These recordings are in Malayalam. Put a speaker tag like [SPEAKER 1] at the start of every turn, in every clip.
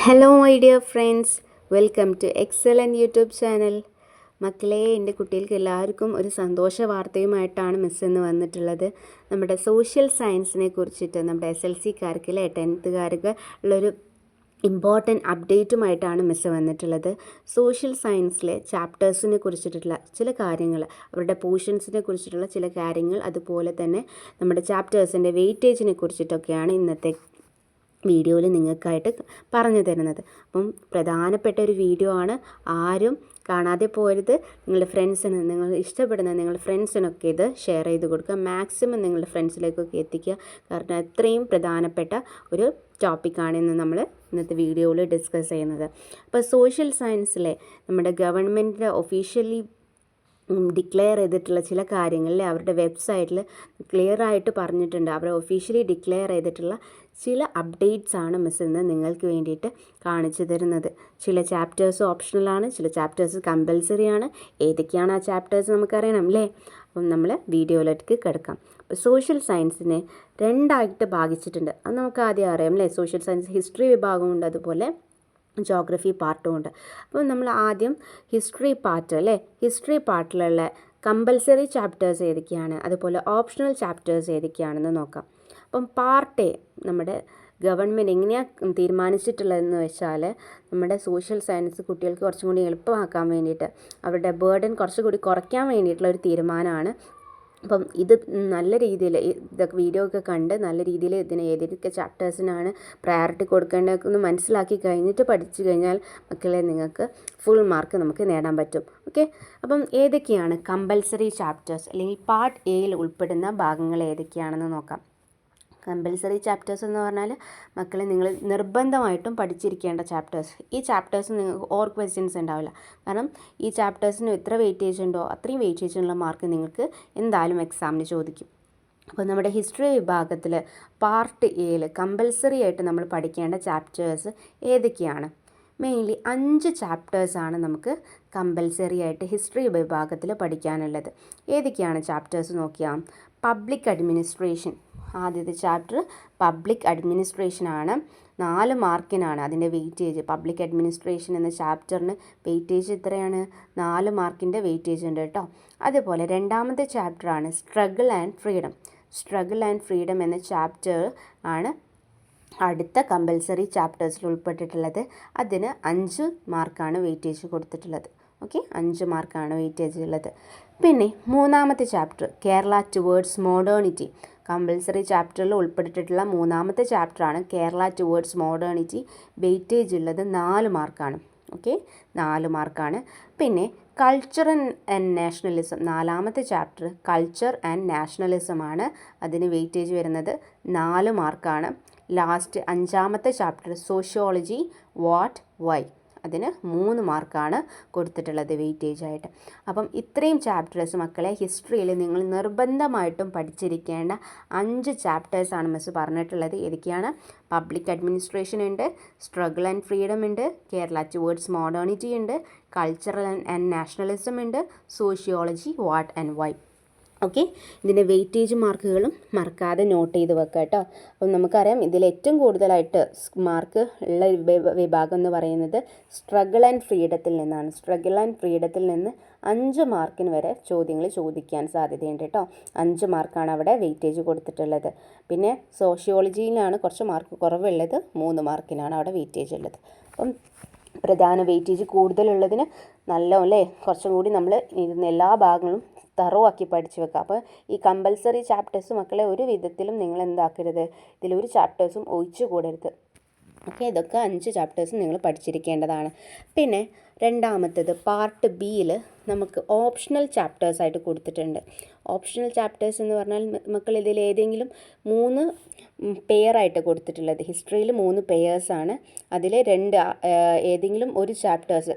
[SPEAKER 1] Hello my dear friends, welcome to excellent YouTube channel. മക്കളെ, എൻ്റെ കുട്ടികൾക്ക് എല്ലാവർക്കും ഒരു സന്തോഷ വാർത്തയുമായിട്ടാണ് മിസ് ഇന്ന് വന്നിട്ടുള്ളത്. നമ്മുടെ സോഷ്യൽ സയൻസിനെ കുറിച്ചിട്ട് നമ്മുടെ SLCക്കാർക്ക് അല്ലെ 10th ഉള്ളൊരു ഇമ്പോർട്ടൻറ്റ് അപ്ഡേറ്റുമായിട്ടാണ് മിസ് വന്നിട്ടുള്ളത്. സോഷ്യൽ സയൻസിലെ ചാപ്റ്റേഴ്സിനെ കുറിച്ചിട്ടുള്ള ചില കാര്യങ്ങൾ, അവരുടെ പോർഷൻസിനെ കുറിച്ചിട്ടുള്ള ചില കാര്യങ്ങൾ, അതുപോലെ തന്നെ നമ്മുടെ ചാപ്റ്റേഴ്സിൻ്റെ വെയിറ്റേജിനെ കുറിച്ചിട്ടൊക്കെയാണ് ഇന്നത്തെ വീഡിയോയിൽ നിങ്ങൾക്കായിട്ട് പറഞ്ഞു തരുന്നത്. അപ്പം പ്രധാനപ്പെട്ട ഒരു വീഡിയോ ആണ്, ആരും കാണാതെ പോരുത്. നിങ്ങളുടെ ഫ്രണ്ട്സിന്, നിങ്ങൾ ഇഷ്ടപ്പെടുന്ന നിങ്ങളുടെ ഫ്രണ്ട്സിനൊക്കെ ഇത് ഷെയർ ചെയ്ത് കൊടുക്കുക. മാക്സിമം നിങ്ങളുടെ ഫ്രണ്ട്സിലേക്കൊക്കെ എത്തിക്കുക. കാരണം അത്രയും പ്രധാനപ്പെട്ട ഒരു ടോപ്പിക്കാണ് ഇന്ന് നമ്മൾ ഇന്നത്തെ വീഡിയോയിൽ ഡിസ്കസ് ചെയ്യുന്നത്. അപ്പോൾ സോഷ്യൽ സയൻസിലെ നമ്മുടെ ഗവൺമെൻറ് ഒഫീഷ്യലി ഡിക്ലെയർ ചെയ്തിട്ടുള്ള ചില കാര്യങ്ങളിൽ അവരുടെ വെബ്സൈറ്റിൽ ക്ലിയർ ആയിട്ട് പറഞ്ഞിട്ടുണ്ട്. അവർ ഒഫീഷ്യലി ഡിക്ലെയർ ചെയ്തിട്ടുള്ള ചില അപ്ഡേറ്റ്സ് ആണ് മിസ് ഇന്ന് നിങ്ങൾക്ക് വേണ്ടിയിട്ട് കാണിച്ചു തരുന്നത്. ചില ചാപ്റ്റേഴ്സ് ഓപ്ഷണലാണ്, ചില ചാപ്റ്റേഴ്സ് കമ്പൽസറി ആണ്. ഏതൊക്കെയാണ് ആ ചാപ്റ്റേഴ്സ് നമുക്കറിയണം അല്ലേ? അപ്പം നമ്മൾ വീഡിയോയിലേക്ക് കിടക്കാം. അപ്പോൾ സോഷ്യൽ സയൻസിനെ രണ്ടായിട്ട് ഭാഗിച്ചിട്ടുണ്ട്. അത് നമുക്ക് ആദ്യം അറിയാം അല്ലേ? സോഷ്യൽ സയൻസ് ഹിസ്റ്ററി വിഭാഗമുണ്ട്, അതുപോലെ ജോഗ്രഫി പാർട്ടും ഉണ്ട്. അപ്പോൾ നമ്മൾ ആദ്യം ഹിസ്റ്ററി പാർട്ട് അല്ലേ, ഹിസ്റ്ററി പാർട്ടിലുള്ള കമ്പൽസറി ചാപ്റ്റേഴ്സ് ഏതൊക്കെയാണ്, അതുപോലെ ഓപ്ഷണൽ ചാപ്റ്റേഴ്സ് ഏതൊക്കെയാണെന്ന് നോക്കാം. അപ്പം പാർട്ട് എ നമ്മുടെ ഗവൺമെൻറ് എങ്ങനെയാണ് തീരുമാനിച്ചിട്ടുള്ളതെന്ന് വെച്ചാൽ, നമ്മുടെ സോഷ്യൽ സയൻസ് കുട്ടികൾക്ക് കുറച്ചും കൂടി എളുപ്പമാക്കാൻ വേണ്ടിയിട്ട്, അവരുടെ ബേർഡൻ കുറച്ചുകൂടി കുറയ്ക്കാൻ വേണ്ടിയിട്ടുള്ള ഒരു തീരുമാനമാണ്. അപ്പം ഇത് നല്ല രീതിയിൽ ഇതൊക്കെ വീഡിയോ ഒക്കെ കണ്ട് നല്ല രീതിയിൽ ഇതിന് ഏതൊക്കെ ചാപ്റ്റേഴ്സിനാണ് പ്രയോറിറ്റി കൊടുക്കേണ്ടതെന്ന് മനസ്സിലാക്കി കഴിഞ്ഞിട്ട് പഠിച്ചു കഴിഞ്ഞാൽ മക്കളെ നിങ്ങൾക്ക് ഫുൾ മാർക്ക് നമുക്ക് നേടാൻ പറ്റും. ഓക്കെ, അപ്പം ഏതൊക്കെയാണ് കമ്പൽസറി ചാപ്റ്റേഴ്സ് അല്ലെങ്കിൽ പാർട്ട് എയിൽ ഉൾപ്പെടുന്ന ഭാഗങ്ങൾ ഏതൊക്കെയാണെന്ന് നോക്കാം. കമ്പൽസറി ചാപ്റ്റേഴ്സ് എന്ന് പറഞ്ഞാൽ മക്കളെ നിങ്ങൾ നിർബന്ധമായിട്ടും പഠിച്ചിരിക്കേണ്ട ചാപ്റ്റേഴ്സ്. ഈ ചാപ്റ്റേഴ്സ് നിങ്ങൾക്ക് ഓർ ക്വസ്റ്റ്യൻസ് ഉണ്ടാവില്ല. കാരണം ഈ ചാപ്റ്റേഴ്സിന് എത്ര വെയിറ്റേജ് ഉണ്ടോ അത്രയും വെയിറ്റേജിനുള്ള മാർക്ക് നിങ്ങൾക്ക് എന്തായാലും എക്സാമിന് ചോദിക്കും. അപ്പോൾ നമ്മുടെ ഹിസ്റ്ററി വിഭാഗത്തിൽ പാർട്ട് എയിൽ കമ്പൽസറി ആയിട്ട് നമ്മൾ പഠിക്കേണ്ട ചാപ്റ്റേഴ്സ് ഏതൊക്കെയാണ്? മെയിൻലി 5 ചാപ്റ്റേഴ്സാണ് നമുക്ക് കമ്പൽസറി ആയിട്ട് ഹിസ്റ്ററി വിഭാഗത്തിൽ പഠിക്കാനുള്ളത്. ഏതൊക്കെയാണ് ചാപ്റ്റേഴ്സ് നോക്കിയാൽ, പബ്ലിക് അഡ്മിനിസ്ട്രേഷൻ. ആദ്യത്തെ ചാപ്റ്റർ പബ്ലിക് അഡ്മിനിസ്ട്രേഷൻ ആണ്. 4 മാർക്കിനാണ് അതിൻ്റെ വെയിറ്റേജ്. പബ്ലിക് അഡ്മിനിസ്ട്രേഷൻ എന്ന ചാപ്റ്ററിന് വെയിറ്റേജ് എത്രയാണ്? 4 മാർക്കിൻ്റെ വെയിറ്റേജ് ഉണ്ട് കേട്ടോ. അതുപോലെ രണ്ടാമത്തെ ചാപ്റ്ററാണ് struggle and freedom. Struggle and freedom എന്ന ചാപ്റ്റർ ആണ് അടുത്ത കമ്പൽസറി ചാപ്റ്റേഴ്സിൽ ഉൾപ്പെട്ടിട്ടുള്ളത്. അതിന് 5 മാർക്കാണ് വെയിറ്റേജ് കൊടുത്തിട്ടുള്ളത്. ഓക്കെ, 5 മാർക്കാണ് വെയിറ്റേജ് ഉള്ളത്. പിന്നെ മൂന്നാമത്തെ chapter Kerala towards modernity. Compulsory ചാപ്റ്ററിൽ ഉൾപ്പെട്ടിട്ടുള്ള മൂന്നാമത്തെ ചാപ്റ്ററാണ് കേരള ടുവേർഡ്സ് മോഡേണിറ്റി. വെയിറ്റേജ് ഉള്ളത് 4 മാർക്കാണ്. ഓക്കെ, 4 മാർക്കാണ്. പിന്നെ കൾച്ചർ ആൻഡ് നാഷണലിസം, നാലാമത്തെ ചാപ്റ്റർ കൾച്ചർ ആൻഡ് നാഷണലിസം ആണ്. അതിന് വെയിറ്റേജ് വരുന്നത് 4 മാർക്കാണ്. ലാസ്റ്റ് 5ാമത്തെ ചാപ്റ്റർ സോഷ്യോളജി വാട്ട് വൈ, അതിന് 3 മാർക്കാണ് കൊടുത്തിട്ടുള്ളത് വെയിറ്റേജ് ആയിട്ട്. അപ്പം ഇത്രയും ചാപ്റ്റേഴ്സ് മക്കളെ ഹിസ്റ്ററിയിൽ നിങ്ങൾ നിർബന്ധമായിട്ടും പഠിച്ചിരിക്കേണ്ട 5 ചാപ്റ്റേഴ്സാണ് മിസ് പറഞ്ഞിട്ടുള്ളത്. ഏതൊക്കെയാണ്? പബ്ലിക് അഡ്മിനിസ്ട്രേഷൻ ഉണ്ട്, സ്ട്രഗിൾ ആൻഡ് ഫ്രീഡം ഉണ്ട്, കേരള ടുവേർഡ്സ് മോഡേണിറ്റി ഉണ്ട്, കൾച്ചറൽ ആൻഡ് നാഷണലിസം ഉണ്ട്, sociology what and why. Okay, ഇതിൻ്റെ വെയിറ്റേജ് മാർക്കുകളും മറക്കാതെ നോട്ട് ചെയ്ത് വെക്കുക കേട്ടോ. അപ്പം നമുക്കറിയാം ഇതിൽ ഏറ്റവും കൂടുതലായിട്ട് മാർക്ക് ഉള്ള വിഭാഗം എന്ന് പറയുന്നത് സ്ട്രഗിൾ ആൻഡ് ഫ്രീഡത്തിൽ നിന്നാണ്. സ്ട്രഗിൾ ആൻഡ് ഫ്രീഡത്തിൽ നിന്ന് 5 മാർക്കിന് വരെ ചോദ്യങ്ങൾ ചോദിക്കാൻ സാധ്യതയുണ്ട് കേട്ടോ. 5 മാർക്കാണ് അവിടെ വെയിറ്റേജ് കൊടുത്തിട്ടുള്ളത്. പിന്നെ സോഷ്യോളജിയിലാണ് കുറച്ച് മാർക്ക് കുറവുള്ളത്, 3 മാർക്കിനാണ് അവിടെ വെയിറ്റേജ് ഉള്ളത്. അപ്പം പ്രധാന വെയിറ്റേജ് കൂടുതലുള്ളതിന് അല്ലേ കുറച്ചും കൂടി നമ്മൾ ഇരുന്ന എല്ലാ ഭാഗങ്ങളും തറവാക്കി പഠിച്ചു വെക്കുക. അപ്പോൾ ഈ കമ്പൽസറി ചാപ്റ്റേഴ്സ് മക്കളെ ഒരു വിധത്തിലും നിങ്ങൾ എന്താക്കരുത്, ഇതിലൊരു ചാപ്റ്റേഴ്സും ഒഴിച്ചു കൂടരുത്. ഓക്കെ, ഇതൊക്കെ 5 ചാപ്റ്റേഴ്സും നിങ്ങൾ പഠിച്ചിരിക്കേണ്ടതാണ്. പിന്നെ രണ്ടാമത്തേത് പാർട്ട് ബിയിൽ നമുക്ക് ഓപ്ഷണൽ ചാപ്റ്റേഴ്സായിട്ട് കൊടുത്തിട്ടുണ്ട്. ഓപ്ഷണൽ ചാപ്റ്റേഴ്സ് എന്ന് പറഞ്ഞാൽ മക്കൾ ഇതിൽ ഏതെങ്കിലും 3 പെയറായിട്ട് കൊടുത്തിട്ടുള്ളത്. ഹിസ്റ്ററിയിൽ 3 പെയേഴ്സാണ്. അതിൽ 2 ഏതെങ്കിലും ഒരു ചാപ്റ്റേഴ്സ്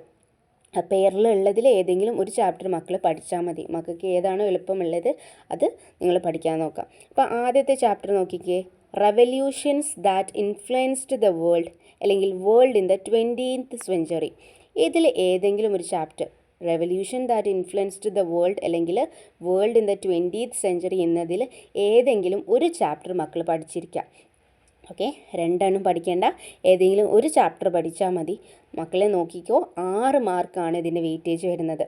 [SPEAKER 1] പെയറിലുള്ളതിൽ ഏതെങ്കിലും ഒരു ചാപ്റ്റർ മക്കൾ പഠിച്ചാൽ മതി. മക്കൾക്ക് ഏതാണോ എളുപ്പമുള്ളത് അത് നിങ്ങൾ പഠിക്കാൻ നോക്കാം. അപ്പോൾ ആദ്യത്തെ ചാപ്റ്റർ നോക്കിക്കേ, revolutions that influenced the world അല്ലെങ്കിൽ world in the 20th century. ഇതിൽ ഏതെങ്കിലും ഒരു chapter revolution that influenced the world അല്ലെങ്കിൽ world in the 20th century എന്നതിൽ ഏതെങ്കിലും ഒരു ചാപ്റ്റർ മക്കൾ പഠിച്ചിരിക്കുക. ഓക്കെ, രണ്ടെണ്ണം പഠിക്കേണ്ട, ഏതെങ്കിലും ഒരു ചാപ്റ്റർ പഠിച്ചാൽ മതി. മക്കളെ നോക്കിക്കോ, 6 മാർക്കാണ് ഇതിൻ്റെ വെയിറ്റേജ് വരുന്നത്.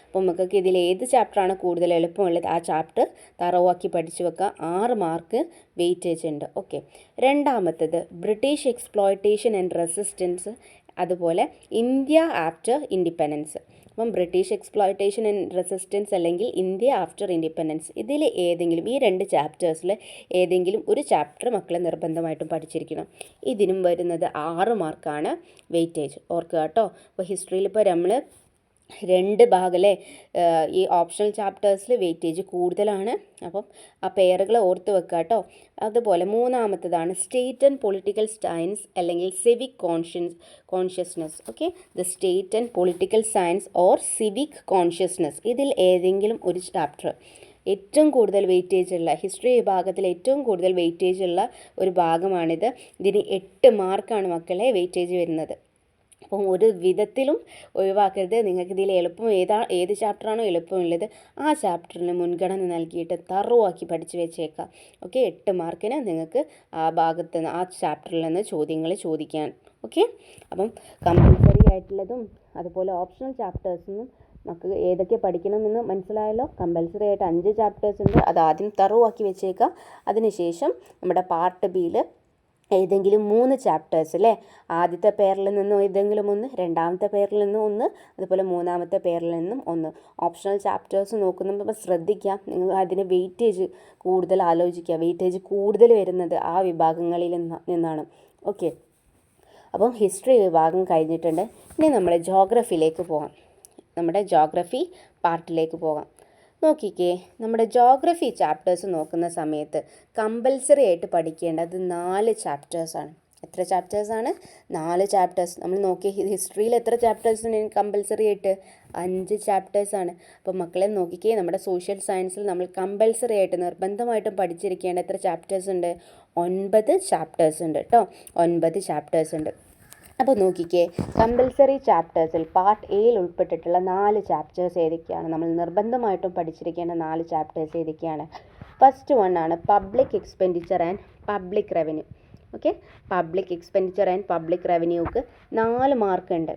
[SPEAKER 1] അപ്പോൾ മക്കൾക്ക് ഇതിൽ ഏത് ചാപ്റ്ററാണ് കൂടുതൽ എളുപ്പമുള്ളത് ആ ചാപ്റ്റർ തറവാക്കി പഠിച്ചു വെക്കുക. 6 മാർക്ക് വെയിറ്റേജ് ഉണ്ട്. ഓക്കെ, രണ്ടാമത്തത് ബ്രിട്ടീഷ് എക്സ്പ്ലോയിറ്റേഷൻ ആൻഡ് റെസിസ്റ്റൻസ്, അതുപോലെ ഇന്ത്യ ആഫ്റ്റർ ഇൻഡിപെൻഡൻസ്. അപ്പം ബ്രിട്ടീഷ് എക്സ്പ്ലോയിറ്റേഷൻ ആൻഡ് റെസിസ്റ്റൻസ് അല്ലെങ്കിൽ ഇന്ത്യ ആഫ്റ്റർ ഇൻഡിപെൻഡൻസ്, ഇതിൽ ഏതെങ്കിലും ഈ 2 ചാപ്റ്റേഴ്സിൽ ഏതെങ്കിലും ഒരു ചാപ്റ്റർ മക്കളെ നിർബന്ധമായിട്ടും പഠിച്ചിരിക്കണം. ഇതിനും വരുന്നത് 6 മാർക്കാണ് വെയിറ്റേജ്. ഓർക്കുക കേട്ടോ. അപ്പോൾ ഹിസ്റ്ററിയിൽ ഇപ്പോൾ നമ്മൾ 2 ഭാഗമല്ലേ, ഈ ഓപ്ഷണൽ ചാപ്റ്റേഴ്സിൽ വെയിറ്റേജ് കൂടുതലാണ്. അപ്പം ആ പേരുകൾ ഓർത്ത് വെക്കുക കേട്ടോ. അതുപോലെ മൂന്നാമത്തതാണ് സ്റ്റേറ്റ് ആൻഡ് പൊളിറ്റിക്കൽ സയൻസ് അല്ലെങ്കിൽ civic consciousness. Okay, the state and political science or civic consciousness, ഇതിൽ ഏതെങ്കിലും ഒരു ചാപ്റ്റർ ഏറ്റവും കൂടുതൽ വെയിറ്റേജ് ഉള്ള, ഹിസ്റ്ററി വിഭാഗത്തിൽ ഏറ്റവും കൂടുതൽ വെയിറ്റേജ് ഉള്ള ഒരു ഭാഗമാണിത്. ഇതിന് 8 മാർക്കാണ് മക്കളെ വെയിറ്റേജ് വരുന്നത്. അപ്പം ഒരു വിധത്തിലും ഒഴിവാക്കരുത്. നിങ്ങൾക്ക് ഇതിൽ എളുപ്പം ഏത് ചാപ്റ്ററാണോ എളുപ്പമുള്ളത് ആ ചാപ്റ്ററിന് മുൻഗണന നൽകിയിട്ട് തറവാക്കി പഠിച്ചു വെച്ചേക്കാം. ഓക്കെ, 8 മാർക്കിന് നിങ്ങൾക്ക് ആ ഭാഗത്ത് നിന്ന് ആ ചാപ്റ്ററിൽ നിന്ന് ചോദ്യങ്ങൾ ചോദിക്കാൻ. ഓക്കെ, അപ്പം കമ്പൽസറി ആയിട്ടുള്ളതും അതുപോലെ ഓപ്ഷണൽ ചാപ്റ്റേഴ്സിനും നമുക്ക് ഏതൊക്കെ പഠിക്കണമെന്ന് മനസ്സിലായല്ലോ. കമ്പൽസറി ആയിട്ട് 5 ചാപ്റ്റേഴ്സ് ഉണ്ട്, അത് ആദ്യം തറവാക്കി വെച്ചേക്കാം. അതിനുശേഷം നമ്മുടെ പാർട്ട് ബിയിൽ ഏതെങ്കിലും 3 ചാപ്റ്റേഴ്സ് അല്ലേ, ആദ്യത്തെ പേരിൽ നിന്നും ഏതെങ്കിലും ഒന്ന്, രണ്ടാമത്തെ പേരിൽ നിന്നും ഒന്ന്, അതുപോലെ മൂന്നാമത്തെ പേരിൽ നിന്നും ഒന്ന്. ഓപ്ഷണൽ ചാപ്റ്റേഴ്സ് നോക്കുമ്പോൾ ശ്രദ്ധിക്കുക, നിങ്ങൾ അതിന് വെയിറ്റേജ് കൂടുതൽ ആലോചിക്കുക. വെയിറ്റേജ് കൂടുതൽ വരുന്നത് ആ വിഭാഗങ്ങളിൽ നിന്നാണ്. ഓക്കെ, അപ്പം ഹിസ്റ്ററി വിഭാഗം കഴിഞ്ഞിട്ടുണ്ട്. ഇനി നമ്മൾ ജോഗ്രഫിയിലേക്ക് പോകാം. നമ്മുടെ ജോഗ്രഫി പാർട്ടിലേക്ക് പോകാം. നോക്കിക്കേ, നമ്മുടെ ജോഗ്രഫി ചാപ്റ്റേഴ്സ് നോക്കുന്ന സമയത്ത് കമ്പൽസറി ആയിട്ട് പഠിക്കേണ്ടത് 4 ചാപ്റ്റേഴ്സാണ്. എത്ര ചാപ്റ്റേഴ്സാണ്? 4 ചാപ്റ്റേഴ്സ്. നമ്മൾ നോക്കി ഹിസ്റ്ററിയിൽ എത്ര ചാപ്റ്റേഴ്സിന് കമ്പൽസറി ആയിട്ട്? 5 ചാപ്റ്റേഴ്സാണ്. അപ്പോൾ മക്കളെ നോക്കിക്കേ, നമ്മുടെ സോഷ്യൽ സയൻസിൽ നമ്മൾ കമ്പൽസറി ആയിട്ട് നിർബന്ധമായിട്ടും പഠിച്ചിരിക്കേണ്ട എത്ര ചാപ്റ്റേഴ്സ് ഉണ്ട്? 9 ചാപ്റ്റേഴ്സ് ഉണ്ട് കേട്ടോ. 9 ചാപ്റ്റേഴ്സ് ഉണ്ട്. അപ്പോൾ നോക്കിക്കേ, കമ്പൽസറി ചാപ്റ്റേഴ്സിൽ പാർട്ട് എയിൽ ഉൾപ്പെട്ടിട്ടുള്ള 4 ചാപ്റ്റേഴ്സ് ഏതൊക്കെയാണ്? നമ്മൾ നിർബന്ധമായിട്ടും പഠിച്ചിരിക്കേണ്ട 4 ചാപ്റ്റേഴ്സ് ഏതൊക്കെയാണ്? ഫസ്റ്റ് വൺ ആണ് public expenditure and public revenue. Okay, public expenditure and public റവന്യൂക്ക് 4 മാർക്ക് ഉണ്ട്.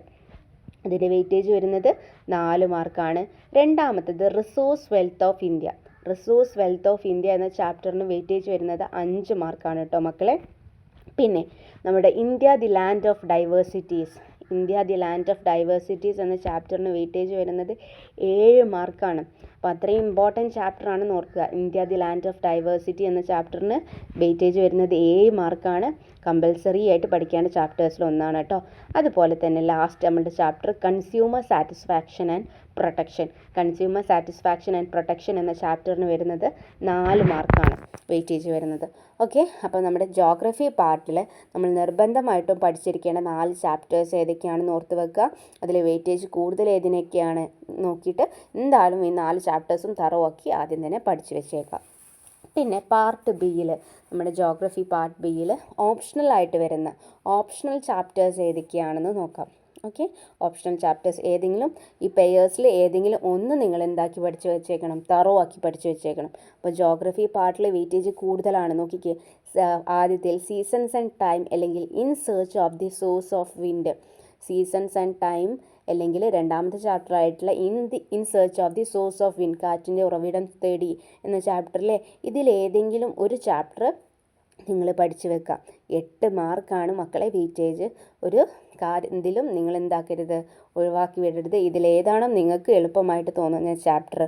[SPEAKER 1] അതിൻ്റെ വെയിറ്റേജ് വരുന്നത് 4 മാർക്കാണ്. രണ്ടാമത്തത് resource wealth of India. Resource wealth of India എന്ന ചാപ്റ്ററിന് വെയിറ്റേജ് വരുന്നത് 5 മാർക്കാണ് കേട്ടോ മക്കളെ. പിന്നെ നമ്മുടെ India the land of diversities, India the land of diversities എന്ന ചാപ്റ്ററിന് വെയിറ്റേജ് വരുന്നത് 7 മാർക്കാണ്. അപ്പോൾ അത്രയും ഇമ്പോർട്ടൻറ്റ് ചാപ്റ്ററാണെന്ന് ഓർക്കുക. India the land of diversity എന്ന ചാപ്റ്ററിന് വെയിറ്റേജ് വരുന്നത് 7 മാർക്കാണ്. കമ്പൽസറി ആയിട്ട് പഠിക്കേണ്ട ചാപ്റ്റേഴ്സിൽ ഒന്നാണ് കേട്ടോ. അതുപോലെ തന്നെ ലാസ്റ്റ് നമ്മളുടെ chapter consumer satisfaction and protection. Consumer satisfaction and protection എന്ന ചാപ്റ്ററിന് വരുന്നത് 4 മാർക്കാണ് വെയിറ്റേജ് വരുന്നത്. ഓക്കെ, അപ്പോൾ നമ്മുടെ ജോഗ്രഫി പാർട്ടിൽ നമ്മൾ നിർബന്ധമായിട്ടും പഠിച്ചിരിക്കേണ്ട 4 ചാപ്റ്റേഴ്സ് ഏതൊക്കെയാണെന്ന് ഓർത്ത് വെക്കുക. അതിൽ വെയിറ്റേജ് കൂടുതൽ ഏതിനൊക്കെയാണ് നോക്കിയിട്ട് എന്തായാലും ഈ 4 ചാപ്റ്റേഴ്സും തറവാക്കി ആദ്യം തന്നെ പഠിച്ചു വെച്ചേക്കാം. പിന്നെ പാർട്ട് ബിയിൽ, നമ്മുടെ ജോഗ്രഫി പാർട്ട് ബിയിൽ ഓപ്ഷണലായിട്ട് വരുന്ന ഓപ്ഷണൽ ചാപ്റ്റേഴ്സ് ഏതൊക്കെയാണെന്ന് നോക്കാം. ഓക്കെ, ഓപ്ഷണൽ ചാപ്റ്റേഴ്സ് ഏതെങ്കിലും ഈ പെയേഴ്സിൽ ഏതെങ്കിലും ഒന്ന് നിങ്ങൾ എന്താക്കി പഠിച്ചു വെച്ചേക്കണം? തറവാക്കി പഠിച്ചു വെച്ചേക്കണം. അപ്പോൾ ജോഗ്രഫി പാർട്ടിൽ വെയിറ്റേജ് കൂടുതലാണ്. നോക്കിക്കേ, ആദ്യത്തിൽ സീസൺസ് ആൻഡ് ടൈം അല്ലെങ്കിൽ in search of the source of wind. Seasons and time അല്ലെങ്കിൽ രണ്ടാമത്തെ ചാപ്റ്റർ ആയിട്ടുള്ള in search of the source of wind, കാറ്റിൻ്റെ ഉറവിടം തേടി എന്ന ചാപ്റ്ററിലെ ഇതിലേതെങ്കിലും ഒരു ചാപ്റ്റർ നിങ്ങൾ പഠിച്ചു വെക്കുക. 8 മാർക്കാണ് മക്കളെ വെയിറ്റേജ്. ഒരു കാര്യത്തിലും നിങ്ങൾ എന്താക്കരുത്, ഒഴിവാക്കി വിടരുത്. ഇതിലേതാണോ നിങ്ങൾക്ക് എളുപ്പമായിട്ട് തോന്നുന്ന ചാപ്റ്റർ.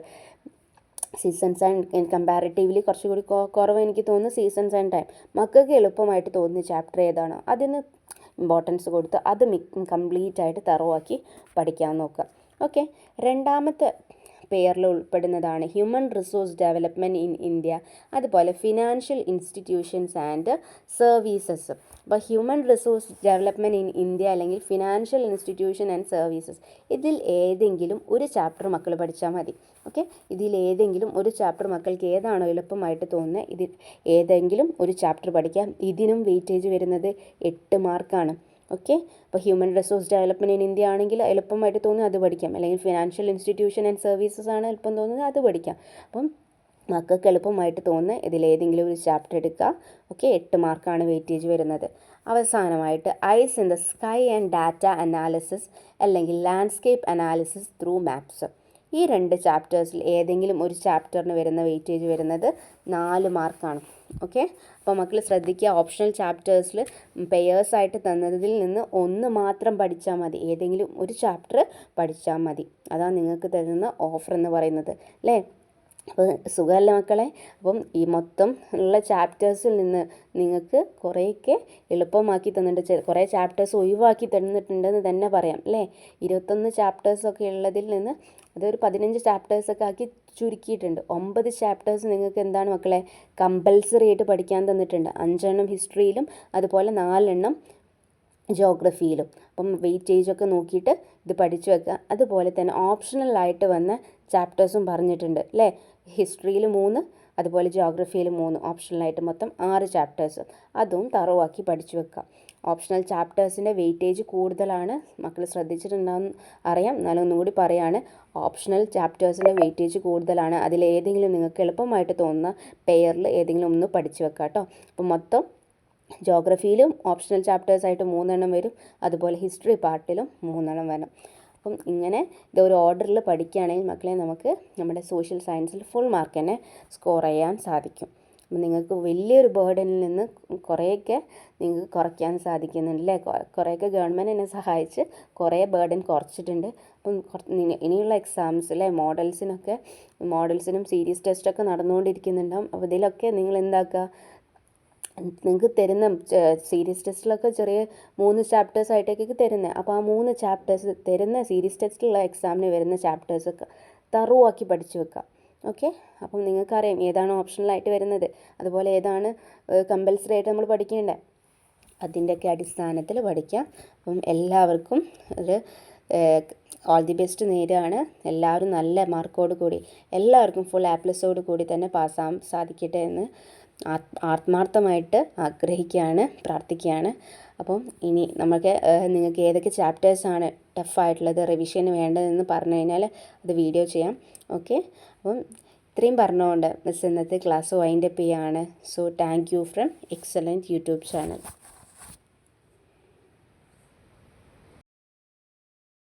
[SPEAKER 1] സീസൺസ് ആൻഡ് കമ്പാരിറ്റീവ്ലി കുറച്ചുകൂടി കുറവ് എനിക്ക് തോന്നുന്നു സീസൺസ് ആൻഡ് ടൈം. മക്കൾക്ക് എളുപ്പമായിട്ട് തോന്നുന്ന ചാപ്റ്റർ ഏതാണോ അതിന് ഇമ്പോർട്ടൻസ് കൊടുത്ത് അത് കംപ്ലീറ്റ് ആയിട്ട് തറവാക്കി പഠിക്കാൻ നോക്കുക. ഓക്കെ, രണ്ടാമത്തെ പെയറിൽ ഉൾപ്പെടുന്നതാണ് human resource development in India, അതുപോലെ ഫിനാൻഷ്യൽ ഇൻസ്റ്റിറ്റ്യൂഷൻസ് ആൻഡ് സർവീസസ്. അപ്പോൾ human resource development in India അല്ലെങ്കിൽ ഫിനാൻഷ്യൽ ഇൻസ്റ്റിറ്റ്യൂഷൻ ആൻഡ് സർവീസസ്, ഇതിൽ ഏതെങ്കിലും ഒരു ചാപ്റ്റർ മക്കൾ പഠിച്ചാൽ മതി. ഓക്കെ, ഇതിൽ ഏതെങ്കിലും ഒരു ചാപ്റ്റർ മക്കൾക്ക് ഏതാണോ എളുപ്പമായിട്ട് തോന്നുന്നത് ഇതിൽ ഏതെങ്കിലും ഒരു ചാപ്റ്റർ പഠിക്കാം. ഇതിനും വെയിറ്റേജ് വരുന്നത് 8 മാർക്കാണ്. ഓക്കെ, അപ്പോൾ human resource development in India ആണെങ്കിൽ എളുപ്പമായിട്ട് തോന്നുന്നത് അത് പഠിക്കാം, അല്ലെങ്കിൽ ഫിനാൻഷ്യൽ ഇൻസ്റ്റിറ്റ്യൂഷൻ ആൻഡ് സർവീസസ് ആണ് എളുപ്പം തോന്നുന്നത് അത് പഠിക്കാം. അപ്പം മക്കൾക്ക് എളുപ്പമായിട്ട് തോന്നുന്ന ഇതിലേതെങ്കിലും ഒരു ചാപ്റ്റർ എടുക്കുക. ഓക്കെ, 8 മാർക്കാണ് വെയിറ്റേജ് വരുന്നത്. അവസാനമായിട്ട് eyes in the sky and data analysis അല്ലെങ്കിൽ ലാൻഡ്സ്കേപ്പ് അനാലിസിസ് ത്രൂ മാപ്സ്. ഈ 2 ചാപ്റ്റേഴ്സിൽ ഏതെങ്കിലും ഒരു ചാപ്റ്ററിന് വരുന്ന വെയിറ്റേജ് വരുന്നത് 4 മാർക്കാണ്. ഓക്കെ, അപ്പോൾ മക്കൾ ശ്രദ്ധിക്കുക, ഓപ്ഷണൽ ചാപ്റ്റേഴ്സിൽ പെയേഴ്സായിട്ട് തന്നതിൽ നിന്ന് 1 മാത്രം പഠിച്ചാൽ മതി, ഏതെങ്കിലും ഒരു ചാപ്റ്റർ പഠിച്ചാൽ മതി. അതാണ് നിങ്ങൾക്ക് തരുന്ന ഓഫർ എന്ന് പറയുന്നത് അല്ലേ. അപ്പോൾ സുഖമല്ല മക്കളെ. അപ്പം ഈ മൊത്തം ഉള്ള ചാപ്റ്റേഴ്സിൽ നിന്ന് നിങ്ങൾക്ക് കുറേയൊക്കെ എളുപ്പമാക്കി തന്നിട്ടുണ്ട്, കുറേ ചാപ്റ്റേഴ്സ് ഒഴിവാക്കി തന്നിട്ടുണ്ടെന്ന് തന്നെ പറയാം അല്ലേ. 21 ചാപ്റ്റേഴ്സൊക്കെ ഉള്ളതിൽ നിന്ന് അതൊരു 15 ചാപ്റ്റേഴ്സൊക്കെ ആക്കി ചുരുക്കിയിട്ടുണ്ട്. 9 ചാപ്റ്റേഴ്സ് നിങ്ങൾക്ക് എന്താണ് മക്കളെ കമ്പൽസറി ആയിട്ട് പഠിക്കാൻ തന്നിട്ടുണ്ട്. 5 ഹിസ്റ്ററിയിലും അതുപോലെ 4 ജോഗ്രഫിയിലും. അപ്പം വെയിറ്റേജൊക്കെ നോക്കിയിട്ട് ഇത് പഠിച്ചു വെക്കുക. അതുപോലെ തന്നെ ഓപ്ഷണലായിട്ട് വന്ന ചാപ്റ്റേഴ്സും പറഞ്ഞിട്ടുണ്ട് അല്ലേ. ഹിസ്റ്ററിയിൽ 3, അതുപോലെ ജോഗ്രഫിയിൽ 3, ഓപ്ഷണലായിട്ട് മൊത്തം 6 ചാപ്റ്റേഴ്സ്. അതും തറവാക്കി പഠിച്ചു വെക്കുക. ഓപ്ഷണൽ ചാപ്റ്റേഴ്സിൻ്റെ വെയിറ്റേജ് കൂടുതലാണ്, മക്കൾ ശ്രദ്ധിച്ചിട്ടുണ്ടാകും അറിയാം, എന്നാലും ഒന്നുകൂടി പറയാണ്. ഓപ്ഷണൽ ചാപ്റ്റേഴ്സിൻ്റെ വെയിറ്റേജ് കൂടുതലാണ്. അതിലേതെങ്കിലും നിങ്ങൾക്ക് എളുപ്പമായിട്ട് തോന്നുന്ന പെയറിൽ ഏതെങ്കിലും ഒന്ന് പഠിച്ചു വെക്കുക കേട്ടോ. അപ്പം മൊത്തം ജോഗ്രഫിയിലും ഓപ്ഷണൽ ചാപ്റ്റേഴ്സായിട്ട് 3 വരും, അതുപോലെ ഹിസ്റ്ററി പാർട്ടിലും 3 വരും. അപ്പം ഇങ്ങനെ ഇതൊരു ഓർഡറിൽ പഠിക്കുകയാണെങ്കിൽ മക്കളെ നമുക്ക് നമ്മുടെ സോഷ്യൽ സയൻസിൽ ഫുൾ മാർക്ക് തന്നെ സ്കോർ ചെയ്യാൻ സാധിക്കും. അപ്പം നിങ്ങൾക്ക് വലിയൊരു ബേർഡനിൽ നിന്ന് കുറേയൊക്കെ നിങ്ങൾക്ക് കുറയ്ക്കാൻ സാധിക്കുന്നുണ്ട് അല്ലേ. കുറേയൊക്കെ ഗവൺമെൻറ് എന്നെ സഹായിച്ച് കുറേ ബേർഡൻ കുറച്ചിട്ടുണ്ട്. അപ്പം ഇനിയുള്ള എക്സാംസ് അല്ലേ, മോഡൽസിനും സീരീസ് ടെസ്റ്റൊക്കെ നടന്നുകൊണ്ടിരിക്കുന്നുണ്ടാവും. അപ്പോൾ ഇതിലൊക്കെ നിങ്ങൾ എന്താക്കുക, നിങ്ങൾക്ക് തരുന്ന സീരീസ് ടെസ്റ്റിലൊക്കെ ചെറിയ 3 ചാപ്റ്റേഴ്സ് ആയിട്ടൊക്കെ തരുന്നത്. അപ്പോൾ ആ 3 ചാപ്റ്റേഴ്സ് തരുന്ന സീരീസ് ടെസ്റ്റിലുള്ള എക്സാമിന് വരുന്ന ചാപ്റ്റേഴ്സൊക്കെ തറുവാക്കി പഠിച്ചു വെക്കുക. ഓക്കെ, അപ്പം നിങ്ങൾക്കറിയാം ഏതാണ് ഓപ്ഷണലായിട്ട് വരുന്നത്, അതുപോലെ ഏതാണ് കമ്പൽസറി ആയിട്ട് നമ്മൾ പഠിക്കേണ്ടത്, അതിൻ്റെയൊക്കെ അടിസ്ഥാനത്തിൽ പഠിക്കാം. അപ്പം എല്ലാവർക്കും ഒരു ഓൾ ദി ബെസ്റ്റ് നേരാണ്. എല്ലാവരും നല്ല മാർക്കോട് കൂടി എല്ലാവർക്കും ഫുൾ A+ കൂടി തന്നെ പാസ്സാകാൻ സാധിക്കട്ടെ എന്ന് ആത്മാർത്ഥമായിട്ട് ആഗ്രഹിക്കുകയാണ്, പ്രാർത്ഥിക്കുകയാണ്. അപ്പം ഇനി നിങ്ങൾക്ക് ഏതൊക്കെ ചാപ്റ്റേഴ്സാണ് ടഫായിട്ടുള്ളത്, റിവിഷന് വേണ്ടതെന്ന് പറഞ്ഞു കഴിഞ്ഞാൽ അത് വീഡിയോ ചെയ്യാം. ഓക്കെ, അപ്പം ഇത്രയും പറഞ്ഞുകൊണ്ട് മിസ് ഇന്നത്തെ ക്ലാസ് വൈൻഡപ്പ് ചെയ്യുകയാണ്. So thank you from excellent YouTube channel.